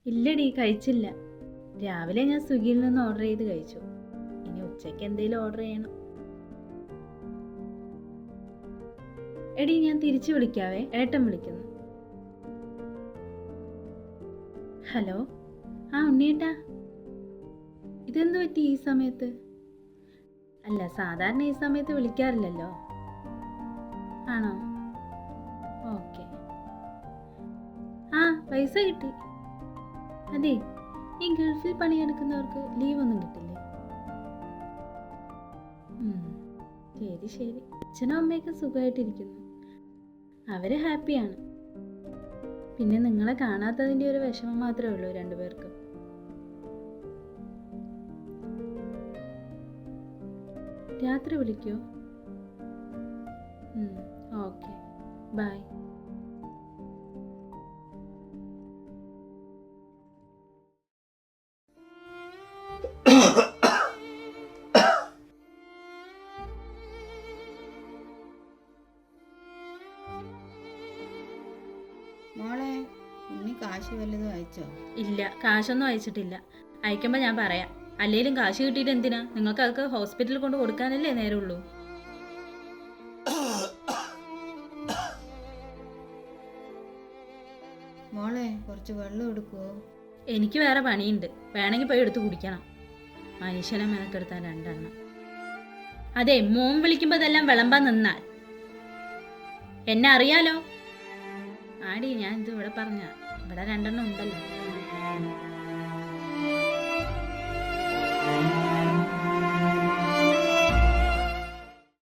ഇല്ലടി, കഴിച്ചില്ല. രാവിലെ ഞാൻ സ്വിഗ്ഗിയിൽ നിന്ന് ഓർഡർ ചെയ്ത് കഴിച്ചു. ഇനി ഉച്ചയ്ക്ക് എന്തെങ്കിലും ഓർഡർ ചെയ്യണം. എടി, ഞാൻ തിരിച്ചു വിളിക്കാവേ, ഏട്ടൻ വിളിക്കുന്നു. ഹലോ. ആ ഉണ്ണിയേട്ടാ, ഇതെന്തു പറ്റി ഈ സമയത്ത്? അല്ല, സാധാരണ ഈ സമയത്ത് വിളിക്കാറില്ലല്ലോ. ആണോ? ഓക്കെ. ആ, പൈസ കിട്ടി. അതെ, ഈ ഗൾഫിൽ പണിയെടുക്കുന്നവർക്ക് ലീവ് ഒന്നും കിട്ടില്ലേ? ശരി ശരി. അച്ഛനും അമ്മയൊക്കെ സുഖമായിട്ടിരിക്കുന്നു. അവര് ഹാപ്പിയാണ്. പിന്നെ നിങ്ങളെ കാണാത്തതിൻ്റെ ഒരു വിഷമം മാത്രമേ ഉള്ളൂ രണ്ടുപേർക്കും. രാത്രി വിളിക്കോ? Okay, bye. മോളെ, ഉണ്ണി കാശ് വല്ലതും അയച്ചോ? ഇല്ല, കാശൊന്നും അയച്ചിട്ടില്ല. അയക്കുമ്പോൾ ഞാൻ പറയാം. അല്ലെങ്കിലും കാശ് കിട്ടിയിട്ട് എന്തിനാ? നിങ്ങൾക്ക് അതൊക്കെ ഹോസ്പിറ്റലിൽ കൊണ്ട് കൊടുക്കാനല്ലേ നേരമുള്ളൂ. മോളെ, കുറച്ച് വെള്ളം എടുക്കുവോ? എനിക്ക് വേറെ പണിയുണ്ട്. വേണമെങ്കിൽ പോയി എടുത്ത് കുടിക്കണം. മനുഷ്യനെ മെനക്കെടുത്താൻ രണ്ടെണ്ണം. അതെ, മോൻ വിളിക്കുമ്പോൾ ഇതെല്ലാം വിളമ്പാൻ നിന്നാൽ എന്നെ അറിയാലോ. ആടി, ഞാൻ ഇത് ഇവിടെ പറഞ്ഞ ഇവിടെ രണ്ടെണ്ണം ഉണ്ടല്ലോ.